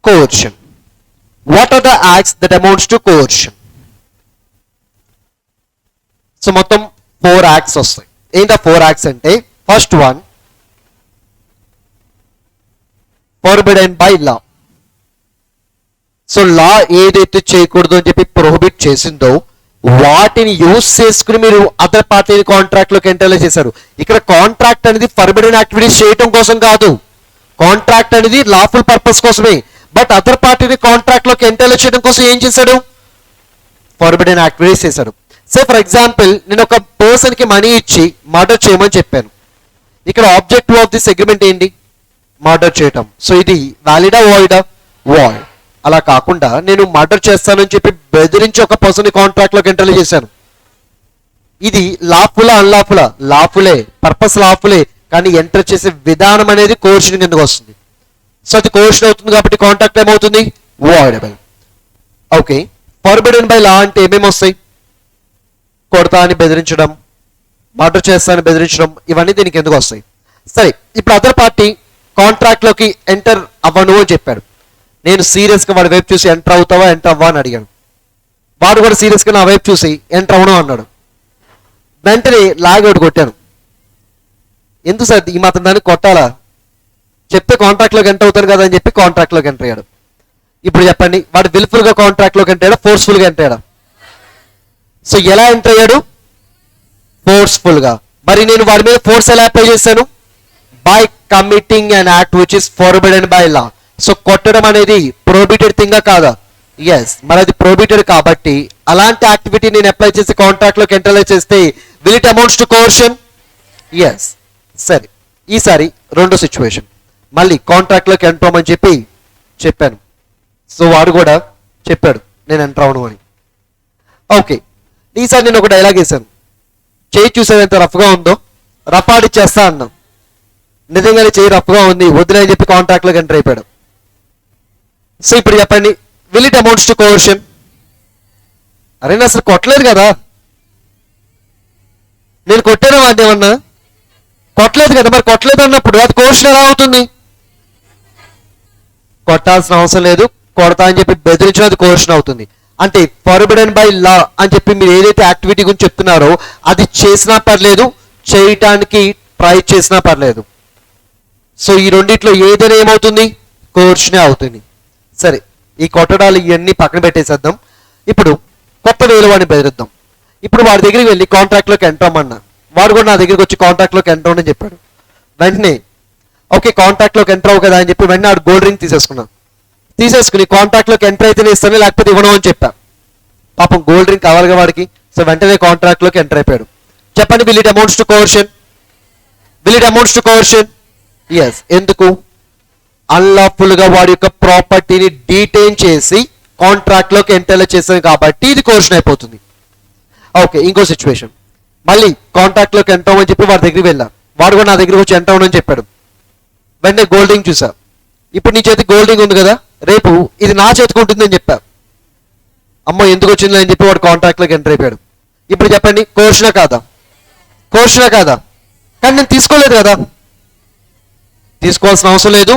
coercion. What are the acts that amounts to coercion? So మొత్తం 4 acts వస్తాయి. ఏంటి 4 acts అంటే, first one forbidden by law. So law ఏదైతే చేయకూడదు అని చెప్పి ప్రొహిబిట్ చేసిందో వాటిని యూజ్ చేసుకుని మీరు అదర్ పార్టీని కాంట్రాక్ట్ లోకి ఎంటర్ చేశారు. ఇక్కడ కాంట్రాక్ట్ అనేది ఫర్బిడెన్ యాక్టివిటీస్ చేయటం కోసం కాదు, కాంట్రాక్ట్ అనేది లాఫుల్ పర్పస్ కోసమే. బట్ అదర్ పార్టీని కాంట్రాక్ట్ లోకి ఎంటర్ చేయడం కోసం ఏం చేశాడు? ఫర్బిడెన్ యాక్టివిటీస్ చేశాడు. సే ఫర్ ఎగ్జాంపుల్, నేను ఒక పర్సన్ కి మనీ ఇచ్చి మర్డర్ చేయమని చెప్పాను. ఇక్కడ ఆబ్జెక్టివ్ ఆఫ్ దిస్ అగ్రిమెంట్ ఏంటి? మర్డర్ చేయటం. సో ఇది వ్యాలిడా వాయిడా? వాయిడ్. అలా కాకుండా నేను మర్డర్ చేస్తానని చెప్పి బెదిరించి ఒక పర్సన్ కాంట్రాక్ట్ లోకి ఎంటర్ చేశాను. ఇది లాఫులా అన్లాఫులా? లాఫులే, పర్పస్ లాఫులే, కానీ ఎంటర్ చేసే విధానం అనేది కోర్షన్ కిందకు వస్తుంది. సో అది కోర్షన్ అవుతుంది కాబట్టి కాంట్రాక్ట్ ఏమవుతుంది? వాయిడబుల్. ఓకే, ఫర్బిడెన్ బై లా అంటే ఏమేమి వస్తాయి? కొడతా అని బెదిరించడం, మర్డర్ చేస్తానని బెదిరించడం, ఇవన్నీ దీనికి ఎందుకు వస్తాయి? సరే, ఇప్పుడు అదర్ పార్టీ కాంట్రాక్ట్ లోకి ఎంటర్ అవ్వను అని చెప్పాడు. నేను సీరియస్గా వాడి వైపు చూసి ఎంటర్ అవుతావా ఎంటర్ అవ్వా అని అడిగాను. వాడు కూడా సీరియస్గా నా వైపు చూసి ఎంటర్ అవ్వను అన్నాడు. వెంటనే లాగౌట్ కొట్టాను. ఎందుకు సార్ ఈ మాత్రం దాన్ని కొట్టాలా? చెప్తే కాంట్రాక్ట్లోకి ఎంటర్ అవుతాను కదా అని చెప్పి కాంట్రాక్ట్లోకి ఎంటర్ అయ్యాడు. ఇప్పుడు చెప్పండి, వాడు విల్ఫుల్గా కాంట్రాక్ట్లోకి ఎంటర్ అయ్యాడా, ఫోర్స్ఫుల్గా ఎంటర్ అయ్యాడా? సో ఎలా ఎంటర్ అయ్యాడు? ఫోర్స్ఫుల్గా. మరి నేను వాడి మీద ఫోర్స్ ఎలా అప్లై చేశాను? By committing an act which is forbidden by law. So కొట్టడం అనేది ప్రోహిబిటెడ్ థింగా కాదా? ఎస్, మరి అది ప్రోహిబిటెడ్ కాబట్టి అలాంటి యాక్టివిటీ నేను అప్లై చేసి కాంట్రాక్ట్ లోకి ఎంటర్ చేస్తే will it amounts to coercion? Yes. సరే, ఈసారి రెండో సిచ్యువేషన్, మళ్ళీ కాంట్రాక్ట్ లోకి ఎంటర్ అవ్వమని చెప్పి చెప్పాను. సో వాడు కూడా చెప్పాడు నేను ఎంటర్ అవను అని. ఓకే, ఈసారి నేను ఒక డైలాగ్ వేసాను. చేయి చూసేది ఎంత రఫ్గా ఉందో, రఫ్ ఆడిచ్చేస్తా అన్నాం. నిజంగానే చేయి రఫ్గా ఉంది, వద్దులే అని చెప్పి కాంట్రాక్ట్ లోకి ఎంటర్ అయిపోయాడు. సో ఇప్పుడు చెప్పండి, will it amounts to coercion? అరే నేను అసలు కొట్టలేదు కదా, నేను కొట్టాను వాడిని ఏమన్నా? కొట్టలేదు కదా, మరి కొట్టలేదు అన్నప్పుడు అది కోర్షన్ ఎలా అవుతుంది? కొట్టాల్సిన అవసరం లేదు, కొడతా అని చెప్పి బెదిరించిన అది కోర్షన్ అవుతుంది. అంటే ఫర్బిడెన్ బై లా అని చెప్పి మీరు ఏదైతే యాక్టివిటీ గురించి చెప్తున్నారో అది చేసినా పర్లేదు, చేయటానికి ట్రై చేసినా పర్లేదు. సో ఈ రెండిట్లో ఏదైనా ఏమవుతుంది? కోర్షనే అవుతుంది. సరే, ఈ కొట్టడాలు ఇవన్నీ పక్కన పెట్టేసేద్దాం. ఇప్పుడు కొత్త వేలు వాడిని బెదిరిద్దాం. ఇప్పుడు వాడి దగ్గరికి వెళ్ళి కాంట్రాక్ట్లోకి ఎంటర్ అమ్మన్నా, వాడు కూడా నా దగ్గరికి వచ్చి కాంట్రాక్ట్లోకి ఎంటర్ అవ్వని చెప్పాడు. వెంటనే ఓకే కాంట్రాక్ట్లోకి ఎంటర్ అవ్వు కదా అని చెప్పి వెంటనే ఆడు గోల్డ్ రింగ్ తీసేసుకుని కాంట్రాక్ట్లోకి ఎంటర్ అయితేనే ఇస్తాను లేకపోతే ఇవ్వను అని చెప్పా. పాపం గోల్డ్ రింగ్ కావాలిగా వాడికి. సో వెంటనే కాంట్రాక్ట్లోకి ఎంటర్ అయిపోయాడు. చెప్పండి, will it amounts to coercion? Will it amounts to coercion? Yes. ఎందుకు? అన్లాఫుల్ గా వాడి యొక్క ప్రాపర్టీని డీటైన్ చేసి కాంట్రాక్ట్ లోకి ఎంటర్ చేసాం కాబట్టి ఇది కోర్షన్ అయిపోతుంది. ఓకే, ఇంకో సిచ్యువేషన్, మళ్ళీ కాంట్రాక్ట్ లోకి ఎంటర్ అవ్వమని చెప్పి వాడి దగ్గరికి వెళ్ళా. వాడు కూడా నా దగ్గరికి వచ్చి ఎంటర్ అవ్వని చెప్పాడు. వెంటనే గోల్డ్ రింగ్ చూసా. ఇప్పుడు నీ చేతి గోల్డ్ రింగ్ ఉంది కదా, రేపు ఇది నా చేతికి ఉంటుందని చెప్పా. అమ్మో ఎందుకు వచ్చింది అని చెప్పి వాడు కాంట్రాక్ట్ లోకి ఎంటర్ అయిపోయాడు. ఇప్పుడు చెప్పండి, కోర్షనా కాదా? కోర్షనా కాదా? కానీ నేను తీసుకోలేదు కదా. తీసుకోవాల్సిన అవసరం లేదు,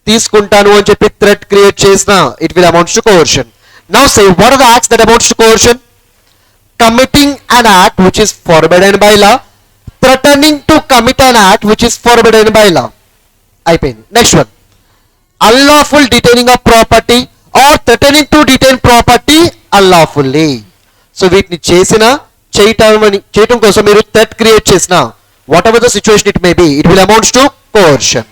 తీసుకుంటాను అని చెప్పి థ్రెట్ క్రియేట్ చేసిన it will amounts to coercion. Now say what are the acts that amounts to coercion? Committing an act which is forbidden by law, threatening to commit an act which is forbidden by law. అయిపోయింది. Next one, unlawful detaining of property or threatening to detain property unlawfully. So వీటిని చేయటం కోసం మీరు threat create చేసిన whatever the situation it may be, it will amounts to coercion.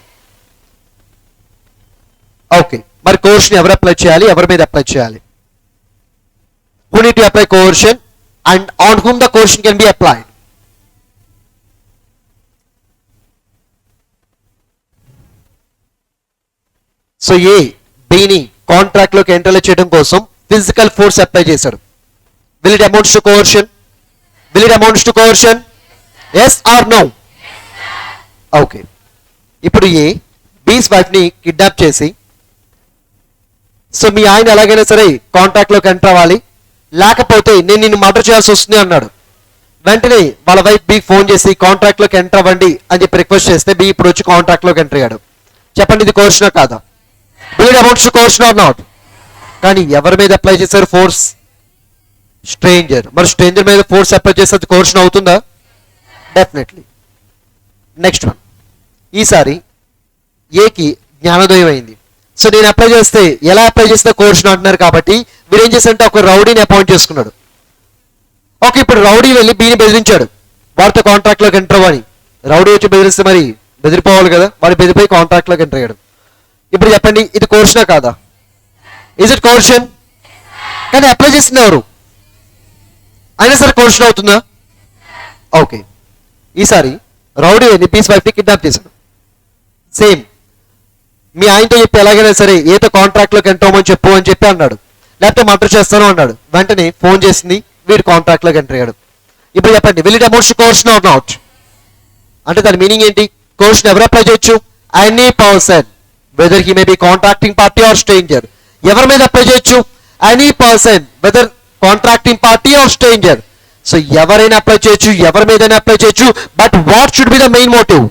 Okay, మరి coercion ఎవరు apply చేయాలి, ఎవరి మీద అప్లై చేయాలి? Who need to apply coercion and on whom the coercion can be applied? So A బిని contract లోకి enter చేయడం కోసం ఫిజికల్ ఫోర్స్ అప్లై చేశాడు. Will it amounts to coercion? Will it amounts to coercion? Yes or no? Okay, ఇప్పుడు A బీస్ wife ని kidnap చేసి, so మీ ఆయన ఎలాగైనా సరే కాంట్రాక్ట్ లోకి ఎంటర్ అవ్వాలి, లేకపోతే నేను నిన్ను మర్డర్ చేయాల్సి వస్తుంది అన్నాడు. వెంటనే వాళ్ళ వైఫ్ బి ఫోన్ చేసి కాంట్రాక్ట్ లోకి ఎంటర్ అవ్వండి అని చెప్పి రిక్వెస్ట్ చేస్తే బి ఇప్పుడు వచ్చి కాంట్రాక్ట్ లోకి ఎంటర్ అయ్యాడు. చెప్పండి, ఇది కోర్షనా కాదా? will it amounts to coercion or not? కానీ ఎవరి మీద అప్లై చేశారు ఫోర్స్? స్ట్రేంజర్. మరి స్ట్రేంజర్ మీద ఫోర్స్ అప్లై చేస్తే అది కోర్షన్ అవుతుందా? డెఫినెట్లీ. Next one. ఈసారి ఏకి జ్ఞానోదయం అయింది. సో నేను అప్లై చేస్తే ఎలా అప్లై చేస్తే కోర్షన్ అంటున్నారు కాబట్టి వీరు ఏం చేశారంటే ఒక రౌడీని అపాయింట్ చేసుకున్నాడు. ఓకే, ఇప్పుడు రౌడీ వెళ్ళి బీని బెదిరించాడు వాడితో కాంట్రాక్ట్లోకి ఎంటర్ అవ్వని. రౌడీ వచ్చి బెదిరిస్తే మరి బెదిరిపోవాలి కదా, వాడు బెదిరిపోయి కాంట్రాక్ట్లోకి ఎంటర్ అయ్యాడు. ఇప్పుడు చెప్పండి, ఇది కోర్షనా కాదా? Is it coercion? కానీ అప్లై చేసింది ఎవరు? అయినా సరే కోర్షన్ అవుతుందా? ఓకే. ఈసారి రౌడీ వెళ్ళి పీస్ వైఫ్ని కిడ్నాప్ చేశాడు. సేమ్ మీ ఆయనతో చెప్పి ఎలాగైనా సరే ఏదో కాంట్రాక్ట్లోకి ఎంటర్ అవ్వమని చెప్పు అని చెప్పి అన్నాడు. లేకపోతే మర్డర్ చేస్తాను అన్నాడు. వెంటనే ఫోన్ చేసింది, వీడు కాంట్రాక్ట్లోకి ఎంటర్ అయ్యాడు. ఇప్పుడు చెప్పండి, will it amounts to coercion or not? అంటే దాని మీనింగ్ ఏంటి? కోర్షన్ ఎవరు అప్లై చేయొచ్చు? Any person, whether he may be contracting party or stranger. ఎవరి మీద అప్లై చేయొచ్చు? Any person, whether contracting party or stranger. So ఎవరైనా అప్లై చేయొచ్చు, ఎవరి మీదైనా అప్లై చేయొచ్చు. But what should be the main motive?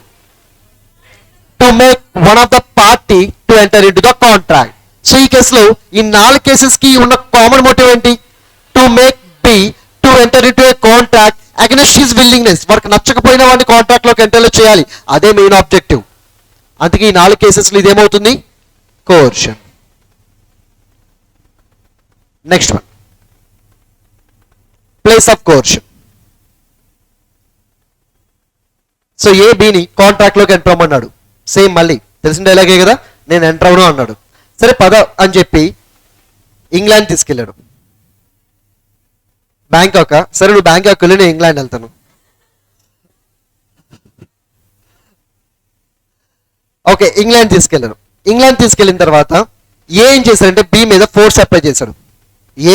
To make one of the party to enter in to the contract. So ఈ కేసులో ఈ 4 cases కి ఉన్న కామన్ మోటివ్ ఏంటి? To make be to enter in to a contract against his willingness. వారికి నచ్చకపోయిన వాడిని contract లోకి ఎంటర్ చేయాలి, అదే మెయిన్ ఆబ్జెక్టివ్. అందుకే ఈ 4 కేసెస్లో ఇదేమవుతుంది? Coercion. Next one, place of coercion. So A బిని కాంట్రాక్ట్ లోకి ఎంటర్ అవ్వమన్నాడు. సేమ్ మళ్ళీ తెలిసిన డైలాగే కదా, నేను ఎంటర్ అవ్వను అన్నాడు. సరే పద అని చెప్పి ఇంగ్లాండ్ తీసుకెళ్ళాడు. బ్యాంకాక్. సరే నువ్వు బ్యాంకాక్ వెళ్ళి నేను ఇంగ్లాండ్ వెళ్తాను. ఓకే, ఇంగ్లాండ్ తీసుకెళ్ళాడు. ఇంగ్లాండ్ తీసుకెళ్ళిన తర్వాత ఏం చేశాడంటే బి మీద ఫోర్స్ అప్లై చేశాడు.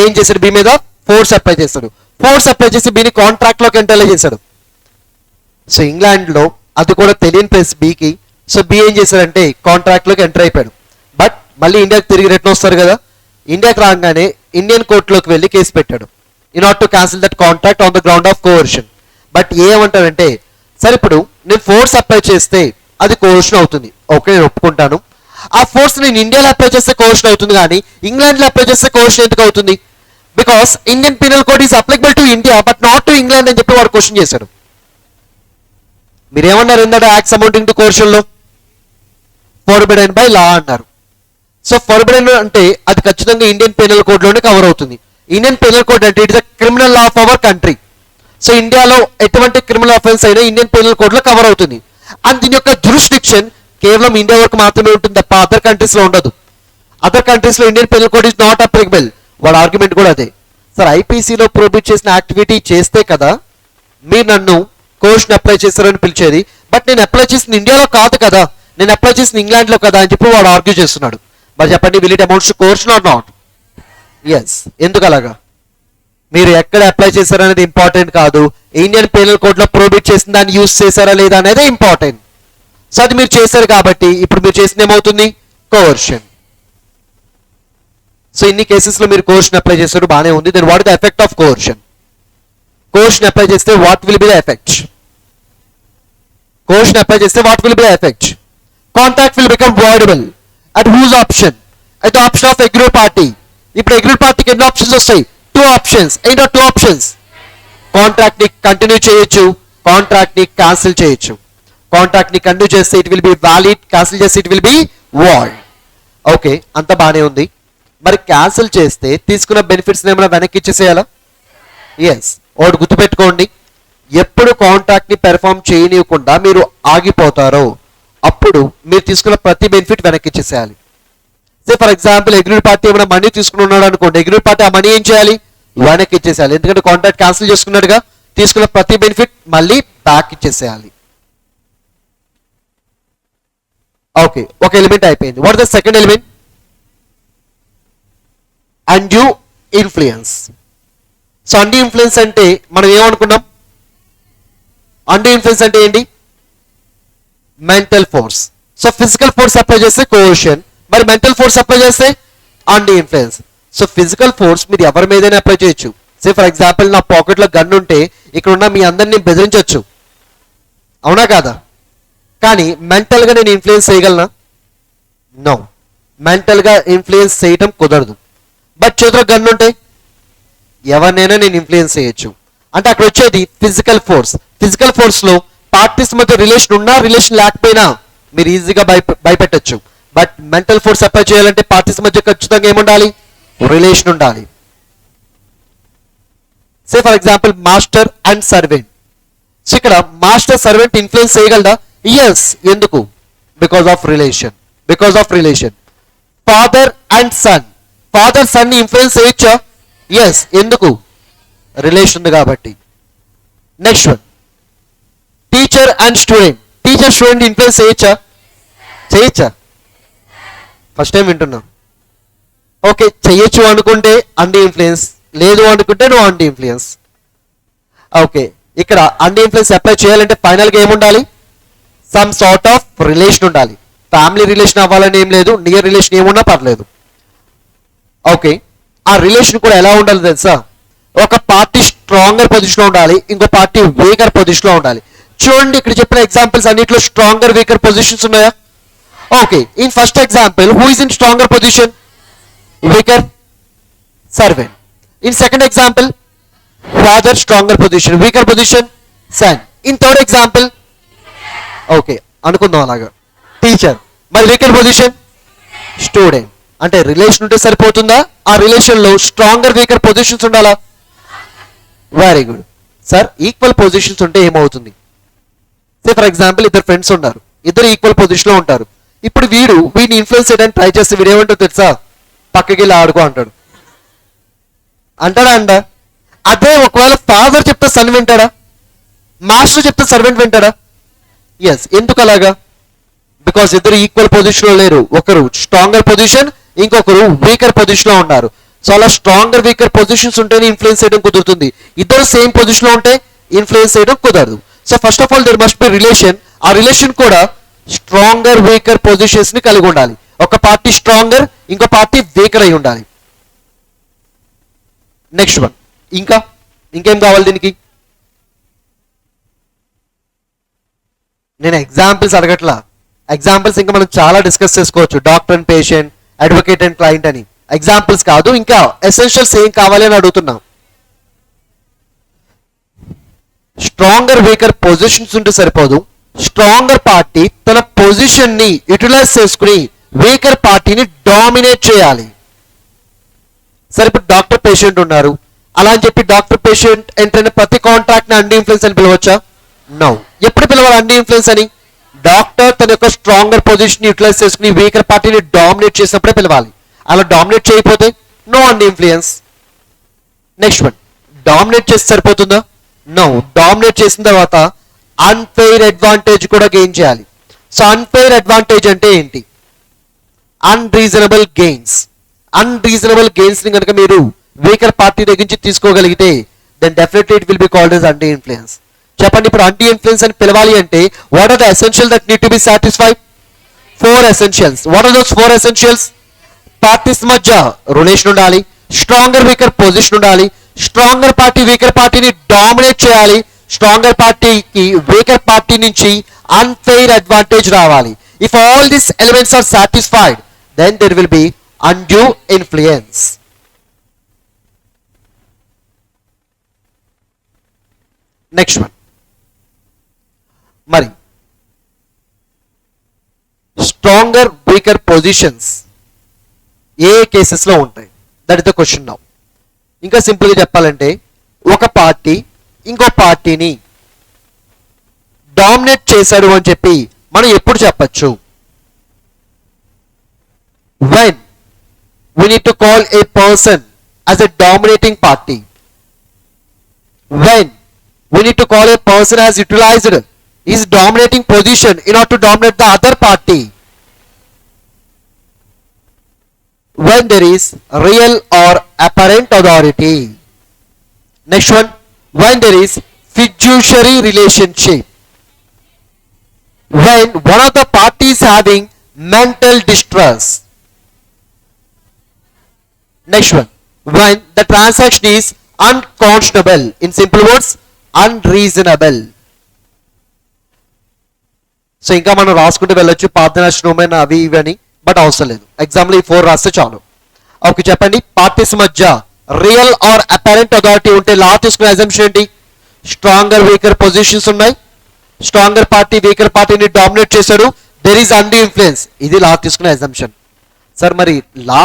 ఏం చేశాడు? బి మీద ఫోర్స్ అప్లై చేశాడు. ఫోర్స్ అప్లై చేసి బిని కాంట్రాక్ట్ లోకి ఎంటర్ చేశాడు. సో ఇంగ్లాండ్ లో అది కూడా తెలియని ప్లేస్ బికి. సో బి ఏం చేశాడంటే కాంట్రాక్ట్ లోకి ఎంటర్ అయిపోయాడు. బట్ మళ్ళీ ఇండియాకి తిరిగి రిటర్న్ వస్తారు కదా, ఇండియాకి రాగానే ఇండియన్ కోర్టులోకి వెళ్ళి కేసు పెట్టాడు in order to cancel that contract on the ground of coercion. But ఏమంటాడంటే సరే ఇప్పుడు నేను ఫోర్స్ అప్లై చేస్తే అది కోవర్షన్ అవుతుంది. ఓకే, నేను ఒప్పుకుంటాను. ఆ ఫోర్స్ నేను ఇండియాలో అప్లై చేస్తే కోవర్షన్ అవుతుంది, కానీ ఇంగ్లాండ్లో అప్లై చేస్తే కోవర్షన్ ఎందుకు అవుతుంది? Because Indian penal code is applicable to India but not to England అని చెప్పి వాడు క్వశ్చన్ చేశాడు. మీరేమన్నారు ఇందాక యాక్ట్స్ అమౌంటింగ్ టు కోర్షన్ లో? ఫోర్బిడెన్ బై లా అన్నారు. సో ఫోర్బిడెన్ అంటే అది ఖచ్చితంగా ఇండియన్ పీనల్ కోడ్ లోనే కవర్ అవుతుంది. ఇండియన్ పీనల్ కోడ్ అంటే it is the criminal law of our country. So ఇండియాలో ఎటువంటి క్రిమినల్ అఫెన్స్ అయినా ఇండియన్ పీనల్ కోడ్ లో కవర్ అవుతుంది. అండ్ దీని యొక్క జ్యూరిస్డిక్షన్ కేవలం ఇండియా వరకు మాత్రమే ఉంటుంది తప్ప అదర్ కంట్రీస్ లో ఉండదు. అదర్ కంట్రీస్ లో Indian penal code is not applicable. వాడు ఆర్గ్యుమెంట్ కూడా అదే. సార్ ఐపీసీలో ప్రొహిబిట్ చేసిన యాక్టివిటీ చేస్తే కదా మీరు నన్ను కోర్షన్ అప్లై చేస్తారని పిలిచేది, బట్ నేను అప్లై చేసిన ఇండియాలో కాదు కదా, నేను అప్లై చేసిన ఇంగ్లాండ్లో కదా అని చెప్పి వాడు ఆర్గ్యూ చేస్తున్నాడు. మరి చెప్పండి, will it amounts to coercion or not? Yes. ఎందుకు అలాగా? మీరు ఎక్కడ అప్లై చేశారనేది ఇంపార్టెంట్ కాదు, ఇండియన్ పీనల్ కోడ్లో ప్రొహిబిట్ చేసిన దాన్ని యూజ్ చేశారా లేదా అనేది ఇంపార్టెంట్. సో అది మీరు చేశారు కాబట్టి ఇప్పుడు మీరు చేసింది ఏమవుతుంది? కోర్షన్. సో ఇన్ని కేసెస్లో మీరు కోర్షన్ అప్లై చేస్తారు, బాగానే ఉంది. Then what is the effect of coercion? Coercion apply చేస్తే what will be the effect? Coercion apply చేస్తే what will be the effect? Contract will become voidable at whose option? At the option of agreed party. ఇప్పుడు agreed పార్టీకి ఎన్ని options వస్తాయి? 2 options. ఏంటో 2 options? Contract ని continue చేయొచ్చు, contract ని cancel చేయొచ్చు. కాంట్రాక్ట్ ని కంటిన్యూ చేస్తే it will be valid, cancel చేస్తే it will B void. Okay, అంత బాగానే ఉంది. మరి క్యాన్సిల్ చేస్తే తీసుకున్న బెనిఫిట్స్ ఏమైనా వెనక్కి ఇచ్చేసేయాలా? ఎస్. ఒకటి గుర్తుపెట్టుకోండి, ఎప్పుడు కాంట్రాక్ట్ ని పెర్ఫామ్ చేయనివ్వకుండా మీరు ఆగిపోతారో అప్పుడు మీరు తీసుకున్న ప్రతి బెనిఫిట్ వెనక్కి ఇచ్చేసేయాలి. Say for example agreed party ఏమైనా మనీ తీసుకుని ఉన్నాడు అనుకోండి, అగ్రీడ్ పార్టీ ఆ మనీ ఏం చేయాలి? వెనక్కి ఇచ్చేసేయాలి. ఎందుకంటే కాంట్రాక్ట్ క్యాన్సిల్ చేసుకున్నాడుగా, తీసుకున్న ప్రతి బెనిఫిట్ మళ్ళీ బ్యాక్ ఇచ్చేసేయాలి. ఓకే, ఒక ఎలిమెంట్ అయిపోయింది. What the second element? Undue influence. So అండీ ఇన్ఫ్లుయెన్స్ అంటే మనం ఏమనుకున్నాం? అండీ ఇన్ఫ్లుయెన్స్ అంటే ఏంటి? Mental force. So physical force apply చేస్తే కోర్షన్, మరి మెంటల్ ఫోర్స్ అప్లై చేస్తే అండీ ఇన్ఫ్లుయెన్స్. సో ఫిజికల్ ఫోర్స్ మీరు ఎవరి మీదైనా అప్లై చేయొచ్చు. సే ఫర్ ఎగ్జాంపుల్ నా పాకెట్లో గన్ ఉంటే ఇక్కడ ఉన్న మీ అందరినీ బెదిరించవచ్చు, అవునా కాదా? కానీ మెంటల్గా నేను ఇన్ఫ్లుయెన్స్ చేయగలనా? నో. మెంటల్ గా ఇన్ఫ్లుయెన్స్ చేయటం కుదరదు. బట్ చేతిలో గన్ ఉంటే ఎవరినైనా నేను ఇన్ఫ్లుయెన్స్ చేయొచ్చు. అంటే అక్కడ వచ్చేది ఫిజికల్ ఫోర్స్. ఫిజికల్ ఫోర్స్ లో పార్టీస్ మధ్య రిలేషన్ ఉన్నా రిలేషన్ లేకపోయినా మీరు ఈజీగా భయపెట్టచ్చు. బట్ మెంటల్ ఫోర్స్ అప్లై చేయాలంటే పార్టీస్ మధ్య ఖచ్చితంగా ఏముండాలి? రిలేషన్ ఉండాలి. Say for example master and servant. So ఇక్కడ మాస్టర్ సర్వెంట్ ఇన్ఫ్లుయెన్స్ చేయగలదా? ఎస్. ఎందుకు? Because of relation. Because of relation. Father and son. Father son ని ఇన్ఫ్లుయెన్స్ చేయొచ్చా? ఎస్. ఎందుకు? రిలేషన్ ఉంది కాబట్టి. Next one, teacher and student. Teacher student influence చేయొచ్చా? చేయొచ్చా? ఫస్ట్ టైం వింటున్నాం. ఓకే, చెయ్యొచ్చు అనుకుంటే అండి ఇన్ఫ్లుయెన్స్, లేదు అనుకుంటే నో అండి ఇన్ఫ్లుయెన్స్. ఓకే, ఇక్కడ అండి ఇన్ఫ్లుయెన్స్ అప్లై చేయాలంటే ఫైనల్గా ఏముండాలి? సమ్ సార్ట్ ఆఫ్ రిలేషన్ ఉండాలి. ఫ్యామిలీ రిలేషన్ అవ్వాలని ఏం లేదు, నియర్ రిలేషన్ ఏమున్నా పర్లేదు. ఓకే, ఆ రిలేషన్ కూడా ఎలా ఉండాలి తెలుసా? ఒక పార్టీ స్ట్రాంగర్ పొజిషన్లో ఉండాలి, ఇంకో పార్టీ వీకర్ పొజిషన్లో ఉండాలి. చూడండి, ఇక్కడ చెప్పిన ఎగ్జాంపుల్స్ అన్నిట్లో స్ట్రాంగర్ వీకర్ పొజిషన్స్ ఉన్నాయా? Okay, in first example who is in stronger position? Weaker servant. In second example father stronger position, weaker position son. In third example, okay అనుకుందాం అలాగా, టీచర్. మరి వీకర్ పొజిషన్ స్టూడెంట్. అంటే relation ఉంటే సరిపోతుందా? ఆ relation లో stronger weaker positions ఉండాలా? Very good sir. Equal positions ఉంటే ఏమవుతుంది? సే ఫర్ ఎగ్జాంపుల్ ఇద్దరు ఫ్రెండ్స్ ఉన్నారు, ఇద్దరు ఈక్వల్ పొజిషన్ లో ఉంటారు. ఇప్పుడు వీడిని ఇన్ఫ్లుయెన్స్ చేయడానికి ట్రై చేస్తే వీడు ఏమంటో తెలుసా? పక్కకి వెళ్ళి ఆడుకో అంటాడు. అంటాడా అంట? అదే ఒకవేళ ఫాదర్ చెప్తే సన్ వింటాడా? మాస్టర్ చెప్తే సర్వెంట్ వింటాడా? ఎస్. ఎందుకు అలాగా? బికాస్ ఇద్దరు ఈక్వల్ పొజిషన్ లో లేరు. ఒకరు స్ట్రాంగర్ పొజిషన్, ఇంకొకరు వీకర్ పొజిషన్ లో ఉన్నారు. సో అలా స్ట్రాంగర్ వీకర్ పొజిషన్స్ ఉంటేనే ఇన్ఫ్లుయెన్స్ చేయడం కుదురుతుంది. ఇద్దరు సేమ్ పొజిషన్ లో ఉంటే ఇన్ఫ్లుయెన్స్ చేయడం కుదరదు. So first of all there must be relation. ఆ రిలేషన్ కూడా స్ట్రాంగర్ వీకర్ పొజిషన్స్ ని కలిగి ఉండాలి. ఒక పార్టీ స్ట్రాంగర్, ఇంకో పార్టీ వీకర్ అయి ఉండాలి. నెక్స్ట్ వన్, ఇంకేం కావాలి దీనికి? నేను ఎగ్జాంపుల్స్ అడగట్లా. ఎగ్జాంపుల్స్ ఇంకా మనం చాలా డిస్కస్ చేసుకోవచ్చు. Doctor and patient, advocate and client అని ఎగ్జాంపుల్స్ కాదు, ఇంకా ఎసెన్షియల్స్ ఏం కావాలి అని అడుగుతున్నాం. స్ట్రాంగర్ వీకర్ పొజిషన్స్ ఉంటే సరిపోదు. స్ట్రాంగర్ పార్టీ తన పొజిషన్ ని యూటిలైజ్ చేసుకుని వీకర్ పార్టీని డామినేట్ చేయాలి. సరే, ఇప్పుడు డాక్టర్ పేషెంట్ ఉన్నారు, అలా అని చెప్పి డాక్టర్ పేషెంట్ ఎంటర్ అయిన ప్రతి కాంట్రాక్ట్ ని అండీ ఇన్ఫ్లుయెన్స్ అని పిలవచ్చా? నో. ఎప్పుడు పిలవాలి అండీ ఇన్ఫ్లుయెన్స్ అని? డాక్టర్ తన యొక్క స్ట్రాంగర్ పొజిషన్ యూటిలైజ్ చేసుకుని వీకర్ పార్టీని డామినేట్ చేసినప్పుడే పిలవాలి. అలా డామినేట్ చేయకపోతే నో అండీ ఇన్ఫ్లుయెన్స్. నెక్స్ట్ వన్, డామినేట్ చేసి సరిపోతుందా? నో. డామినేట్ చేసిన తర్వాత అన్ఫెయిర్ అడ్వాంటేజ్ కూడా గెయిన్ చేయాలి. సో అన్ఫెయిర్ అడ్వాంటేజ్ అంటే ఏంటి? Unreasonable gains. అన్రీజనబుల్ గెయిన్స్ ని కనుక మీరు వీకర్ పార్టీ దగ్గర నుంచి తీసుకోగలిగితే then definitely it will be called as anti influence. చెప్పండి, ఇప్పుడు anti influence అని పిలవాలి అంటే what are the essential that need to be satisfied? 4 essentials. What are those 4 essentials? Parties మధ్య రిలేషన్ ఉండాలి, స్ట్రాంగర్ వీకర్ పొజిషన్ ఉండాలి, స్ట్రాంగర్ పార్టీ వీకర్ పార్టీని dominate చేయాలి, స్ట్రాంగర్ పార్టీకి వీకర్ పార్టీ నుంచి అన్ఫెయిర్ అడ్వాంటేజ్ రావాలి. If all these elements are satisfied then there will be undue influence. Next one, మరి stronger weaker positions ఏ కేసెస్ లో ఉంటాయి? That is the question now. ఇంకా సింపుల్ గా చెప్పాలంటే ఒక పార్టీ ఇంకో పార్టీని డామినేట్ చేశాడు అని చెప్పి మనం ఎప్పుడు చెప్పచ్చు? when we need to call a person as a dominating party, when we need to call a person as utilized his dominating position in order to dominate the other party, when there is real or apparent authority. Next one, when there is fiduciary relationship, when one of the parties having mental distress. Next one, when the transaction is unconscionable, in simple words unreasonable. So ఇంకా మనం రాసుకుంటూ వెళ్ళొచ్చు, పార్థనాశనమైన అవి ఇవి అని. But అవసరం లేదు, ఎగ్జామ్లో ఈ 4 రాస్తే చాలు. ఓకే చెప్పండి, పార్టీస్ మధ్య రియల్ ఆర్ అపారెంట్ అథారిటీ ఉంటే లా తీసుకునే అజంప్షన్ ఏంటి? స్ట్రాంగర్ వీకర్ పొజిషన్స్ ఉన్నాయి, స్ట్రాంగర్ పార్టీ వీకర్ పార్టీని డామినేట్ చేశాడు, దెర్ ఈజ్ అండీ ఇన్ఫ్లుయెన్స్, ఇది లా తీసుకునే అజంప్షన్. సార్ మరి లా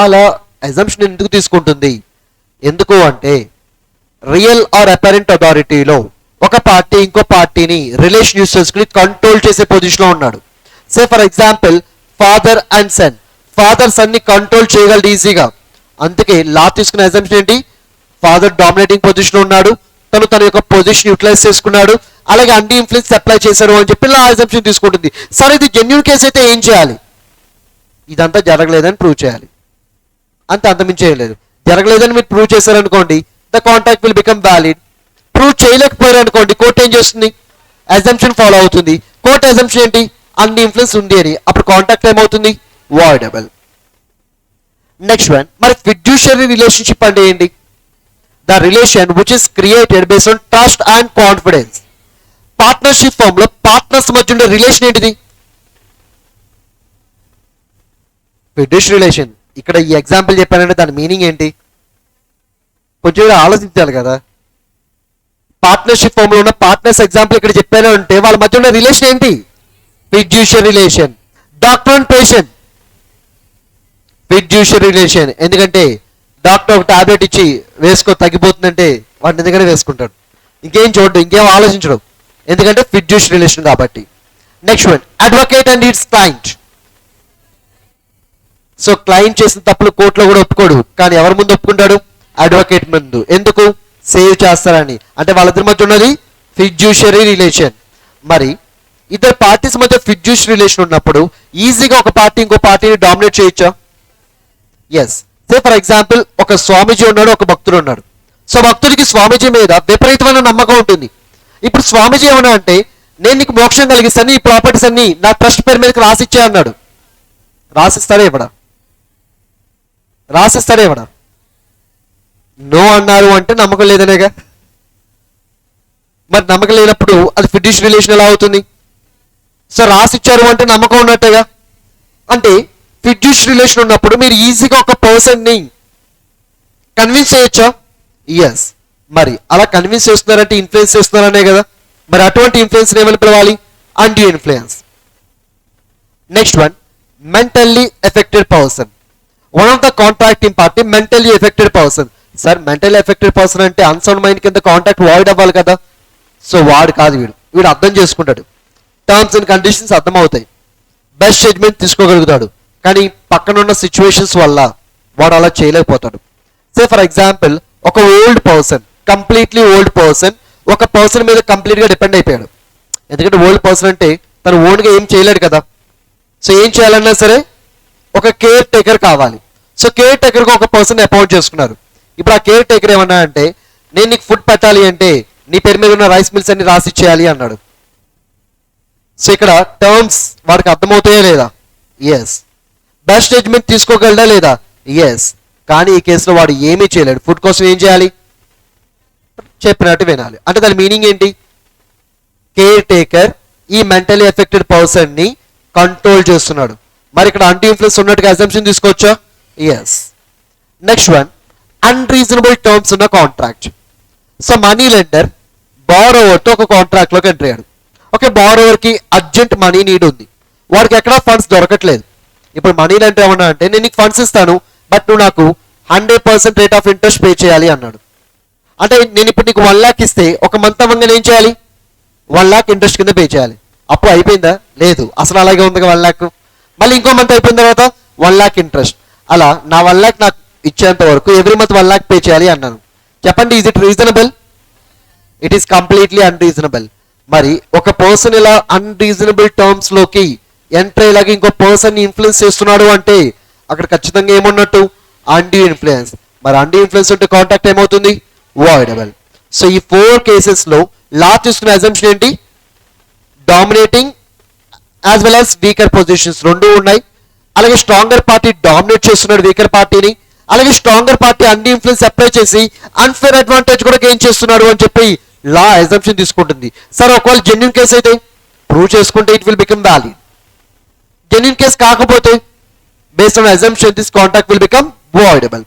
అజంప్షన్ ఎందుకు తీసుకుంటుంది? ఎందుకు అంటే రియల్ ఆర్ అపారెంట్ అథారిటీలో ఒక పార్టీ ఇంకో పార్టీని రిలేషన్ యూస్ చేసుకుని కంట్రోల్ చేసే పొజిషన్లో ఉన్నాడు. Say for example father and son, father son ని కంట్రోల్ చేయగలడు ఈజీగా, అందుకే లా తీసుకునే అజంప్షన్ ఏంటి? ఫాదర్ డామినేటింగ్ పొజిషన్ ఉన్నాడు, తన యొక్క పొజిషన్ యూటిలైజ్ చేసుకున్నాడు, అలాగే అండీ ఇన్ఫ్లుయెన్స్ అప్లై చేశారు అని చెప్పి లా అజంప్షన్ తీసుకుంటుంది. సరే ఇది జెన్యూన్ కేసు అయితే ఏం చేయాలి? ఇదంతా జరగలేదని ప్రూవ్ చేయాలి, అంతమించి చేయలేదు. జరగలేదని మీరు ప్రూవ్ చేశారనుకోండి, the contract will become valid. Prove చేయలేకపోయారు అనుకోండి, కోర్టు ఏం చేస్తుంది? అజంప్షన్ ఫాలో అవుతుంది. కోర్టు అజంప్షన్ ఏంటి? అండీ ఇన్ఫ్లుయెన్స్ ఉంది అని, అప్పుడు కాంట్రాక్ట్ ఏమవుతుంది? వాయిడబుల్. నెక్స్ట్ వన్, మరి ఫిడ్యూషియరీ రిలేషన్షిప్ అంటే ఏంటి? The relation which is created based on trust and confidence. Partnership firm లో పార్ట్నర్స్ మధ్య ఉండే రిలేషన్ ఏంటిది? ఫిడ్యూషియరీ రిలేషన్. ఇక్కడ ఈ ఎగ్జాంపుల్ చెప్పానంటే దాని మీనింగ్ ఏంటి? కొంచెం ఆలోచించాలి కదా. పార్ట్నర్షిప్ ఫామ్ లో ఉన్న పార్ట్నర్స్ ఎగ్జాంపుల్ ఇక్కడ చెప్పాను అంటే వాళ్ళ మధ్య ఉన్న రిలేషన్ ఏంటి? Fiduciary relation. Doctor and patient, fiduciary relation. ఎందుకంటే డాక్టర్ ఒక టాబ్లెట్ ఇచ్చి వేసుకో తగ్గిపోతుందంటే వాడిని ఎందుకనే వేసుకుంటాడు, ఇంకేం చూడడు, ఇంకేం ఆలోచించడం, ఎందుకంటే ఫిడ్యూషియరీ రిలేషన్ కాబట్టి. Next one, advocate and it's client. So client చేసిన తప్పులు కోర్టులో కూడా ఒప్పుకోడు, కానీ ఎవరి ముందు ఒప్పుకుంటాడు? అడ్వకేట్ ముందు. ఎందుకు? సేవ్ చేస్తారని. అంటే వాళ్ళిద్దరి మధ్య ఉన్నది ఫిడ్యూషియరీ రిలేషన్. మరి ఇద్దరు పార్టీస్ మధ్య ఫిడ్యూషియరీ రిలేషన్ ఉన్నప్పుడు ఈజీగా ఒక పార్టీ ఇంకో పార్టీని డామినేట్ చేయొచ్చా? ఎస్. సే ఫర్ ఎగ్జాంపుల్ ఒక స్వామీజీ ఉన్నాడు, ఒక భక్తుడు ఉన్నాడు. సో భక్తుడికి స్వామీజీ మీద విపరీతమైన నమ్మకం ఉంటుంది. ఇప్పుడు స్వామీజీ ఏమన్నా అంటే నేను నీకు మోక్షం కలిగిస్తాను, ఈ ప్రాపర్టీస్ అన్ని నా ట్రస్ట్ పేరు మీదకి రాసిచ్చే అన్నాడు. రాసిస్తాడే ఇవ్వడా? రాసిస్తాడే ఇవ్వడా? నో అన్నారు అంటే నమ్మకం లేదనేగా. మరి నమ్మకం లేనప్పుడు అది ఫిడ్యూషియరీ రిలేషన్ ఎలా అవుతుంది? సో రాసిచ్చారు అంటే నమ్మకం ఉన్నట్టేగా. అంటే ఫిడ్యూషియరీ రిలేషన్ ఉన్నప్పుడు మీరు ఈజీగా ఒక పర్సన్ని కన్విన్స్ చేయొచ్చా? ఎస్. మరి అలా కన్విన్స్ చేస్తున్నారంటే ఇన్ఫ్లుయెన్స్ చేస్తున్నారనే కదా. మరి అటువంటి ఇన్ఫ్లుయెన్స్ ఏమని పిలవాలి? అండీ influence. Next one, mentally affected person. One of the contracting party mentally affected person. Sir mentally affected person అంటే అన్సౌండ్ మైండ్ కింద కాంట్రాక్ట్ వాయిడ్ అవ్వాలి కదా. సో వాడు కాదు, వీడు అర్థం చేసుకుంటాడు, టర్మ్స్ అండ్ కండిషన్స్ అర్థమవుతాయి, బెస్ట్ జడ్జ్మెంట్ తీసుకోగలుగుతాడు, కానీ పక్కనున్న సిచ్యువేషన్స్ వల్ల వాడు అలా చేయలేకపోతాడు. సే ఫర్ ఎగ్జాంపుల్ ఒక old person, completely old person ఒక పర్సన్ మీద కంప్లీట్గా డిపెండ్ అయిపోయాడు. ఎందుకంటే ఓల్డ్ పర్సన్ అంటే తను ఓన్గా ఏం చేయలేడు కదా. సో ఏం చేయాలన్నా సరే ఒక కేర్ టేకర్ కావాలి. సో కేర్ టేకర్గా ఒక పర్సన్ అపాయింట్ చేసుకున్నారు. ఇప్పుడు ఆ కేర్ టేకర్ ఏమన్నా అంటే నేను నీకు ఫుడ్ పెట్టాలి అంటే నీ పేరు మీద ఉన్న రైస్ మిల్స్ అన్ని రాసి ఇచ్చేయాలి అన్నాడు. సో ఇక్కడ టర్మ్స్ వాడికి అర్థమవుతాయా లేదా? ఎస్. బెస్ట్ జడ్జ్మెంట్ తీసుకోగలడా లేదా? ఎస్. కానీ ఈ కేసులో వాడు ఏమీ చేయలేడు. ఫుడ్ కోసం ఏం చేయాలి? చెప్పినట్టు వినాలి. అంటే దాని మీనింగ్ ఏంటి? కేర్ టేకర్ ఈ మెంటలీ ఎఫెక్టెడ్ పర్సన్ ని కంట్రోల్ చేస్తున్నాడు. మరి ఇక్కడ అంటీ ఇన్ఫ్లుయెన్స్ ఉన్నట్టుగా అజంప్షన్ తీసుకోవచ్చా? Yes. Next one, unreasonable terms ఉన్న కాంట్రాక్ట్. సో మనీ లెండర్ బారోవర్తో ఒక కాంట్రాక్ట్ లోకి ఎంటర్ అయ్యాడు. ఓకే, బారోవర్ కి అర్జెంట్ మనీ నీడ్ ఉంది, వాడికి ఎక్కడా ఫండ్స్ దొరకట్లేదు. ఇప్పుడు మనీ లెండర్ ఏమన్నా అంటే నేను నీకు ఫండ్స్ ఇస్తాను, బట్ నువ్వు నాకు 100% రేట్ ఆఫ్ ఇంట్రెస్ట్ పే చేయాలి అన్నాడు. అంటే నేను ఇప్పుడు నీకు 1 lakh ఇస్తే ఒక మంత్ అవ్వగానే ఏం చేయాలి? 1 lakh ఇంట్రెస్ట్ కింద పే చేయాలి. అప్పుడు అయిపోయిందా? లేదు, అసలు అలాగే ఉంది 1 lakh. మళ్ళీ ఇంకో మంత్ అయిపోయిన తర్వాత 1 lakh ఇంట్రెస్ట్. అలా నా 1 lakh నాకు ఇచ్చేంత వరకు ఎవ్రీ మంత్ 1 lakh పే చేయాలి అన్నాను. చెప్పండి, is it reasonable? It is completely unreasonable. మరి ఒక పర్సన్ ఇలా అన్రీజనబుల్ టర్మ్స్ లోకి ఎంటర్ అయ్యేలాగా ఇంకో పర్సన్ ఇన్ఫ్లుయెన్స్ చేస్తున్నాడు అంటే అక్కడ ఖచ్చితంగా ఏమున్నట్టు? అండీ ఇన్ఫ్లుయెన్స్. మరి అండీ ఇన్ఫ్లుయెన్స్ ఉంటే కాంటాక్ట్ ఏమవుతుంది? వాయిడబుల్. సో ఈ 4 కేసెస్ లో లా తీసుకునే అజంప్షన్ ఏంటి? Dominating as well as weaker positions రెండు ఉన్నాయి. అలాగే స్ట్రాంగర్ పార్టీ డామినేట్ చేస్తున్నాడు వీకర్ పార్టీని, అలాగే స్ట్రాంగర్ పార్టీ అండీ ఇన్ఫ్లుయెన్స్ అప్లై చేసి అన్ఫేర్ అడ్వాంటేజ్ కూడా గెయిన్ చేస్తున్నాడు అని చెప్పి లా అజంప్షన్ తీసుకుంటుంది. సార్ ఒకవేళ జెన్యూన్ కేసు అయితే ప్రూవ్ చేసుకుంటే it will become valid. Genuine case కాకపోతే based on assumption this contract will become voidable.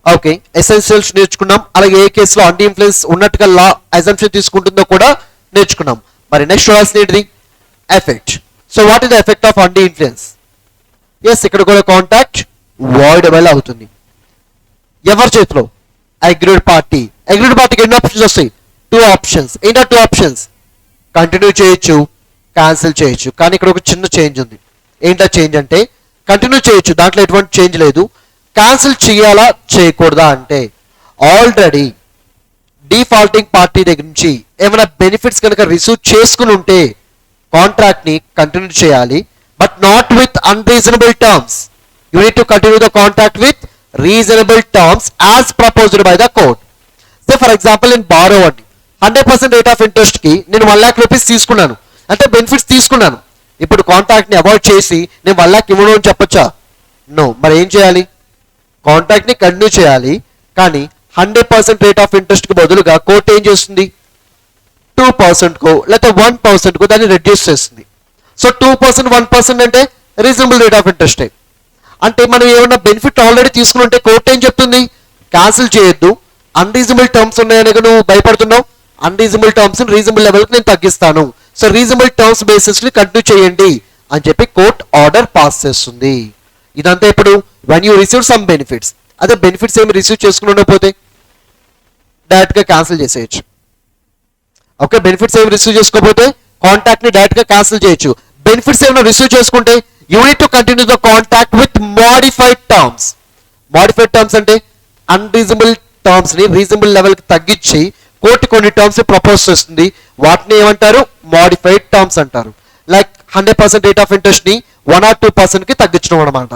Okay, essentials నేర్చుకున్నాం. అలాగే ఏ కేసులో అండీ ఇన్ఫ్లుయెన్స్ ఉన్నట్టుగా లా అజంప్షన్ తీసుకుంటుందో కూడా నేర్చుకున్నాం. మరి నెక్స్ట్ రావాల్సిన ఏంటిది? Effect. So what is the effect of అండీ ఇన్ఫ్లుయెన్స్? ఎస్, ఇక్కడ కూడా కాంట్రాక్ట్ వాయిడబుల్ అవుతుంది. ఎవరి చేతిలో? Agreed party. అగ్రీడ్ పార్టీకి ఎన్ని ఆప్షన్స్ వస్తాయి? 2 ఆప్షన్స్. ఏంటా 2 ఆప్షన్స్? కంటిన్యూ చేయొచ్చు, క్యాన్సిల్ చేయొచ్చు. కానీ ఇక్కడ ఒక చిన్న చేంజ్ ఉంది. ఏంటా చేంజ్ అంటే, కంటిన్యూ చేయొచ్చు, దాంట్లో ఎటువంటి చేంజ్ లేదు. క్యాన్సిల్ చేయాలా చేయకూడదా అంటే, ఆల్రెడీ డిఫాల్టింగ్ పార్టీ దగ్గర నుంచి ఏమైనా బెనిఫిట్స్ కనుక రిసీవ్ చేసుకుని ఉంటే కాంట్రాక్ట్ ని కంటిన్యూ చేయాలి, but not with unreasonable terms. You need to continue the contract with reasonable terms as proposed by the court. So for example, నేను బారో అండి 100% రేట్ ఆఫ్ ఇంట్రెస్ట్ కి నేను 1 lakh రూపీస్ తీసుకున్నాను, అంటే బెనిఫిట్స్ తీసుకున్నాను. ఇప్పుడు కాంట్రాక్ట్ ని అవాయిడ్ చేసి నేను 1 lakh ఇవ్వను అని చెప్పొచ్చా? నో. మరి ఏం చేయాలి? కాంట్రాక్ట్ ని కంటిన్యూ చేయాలి, కానీ 100% రేట్ ఆఫ్ ఇంట్రెస్ట్ కి బదులుగా కోర్టు ఏం చేస్తుంది? 2% కో లేకపోతే 1% కో దాన్ని రెడ్యూస్ చేస్తుంది. సో 2% 1% అంటే రీజనబుల్ రేట్ ఆఫ్ ఇంట్రెస్ట్. అంటే మనం ఏమన్నా బెనిఫిట్ ఆల్రెడీ తీసుకుని ఉంటే కోర్టు ఏం చెప్తుంది? క్యాన్సిల్ చేయొద్దు, అన్రీజనబుల్ టర్మ్స్ ఉన్నాయని నువ్వు భయపడుతున్నావు, అన్రీజనబుల్ టర్మ్స్ రీజనబుల్ లెవెల్కి నేను తగ్గిస్తాను, సో రీజనబుల్ టర్మ్స్ బేసిస్ ని కంటిన్యూ చేయండి అని చెప్పి కోర్ట్ ఆర్డర్ పాస్ చేస్తుంది. ఇదంతా ఇప్పుడు when you receive some benefits. అదే బెనిఫిట్స్ ఏమి రిసీవ్ చేసుకుని ఉండకపోతే డైరెక్ట్ గా క్యాన్సిల్ చేసేయచ్చు. ఓకే, బెనిఫిట్స్ ఏమి రిసీవ్ చేసుకోకపోతే కాంట్రాక్ట్ ని డైరెక్ట్ గా క్యాన్సిల్ చేయొచ్చు. బెనిఫిట్స్ ఏమైనా రిసీవ్ చేసుకుంటే you need to continue the contract with modified terms. Modified terms అంటే అన్రీజనబుల్ టర్మ్స్ ని రీజనబుల్ లెవెల్ కి తగ్గించి కోర్టు కొన్ని టర్మ్స్ ప్రపోజ్ చేస్తుంది. వాటిని ఏమంటారు? మోడిఫైడ్ టర్మ్స్ అంటారు. లైక్ 100% రేట్ ఆఫ్ ఇంట్రెస్ట్ ని 1 or 2% కి తగ్గించడం అనమాట.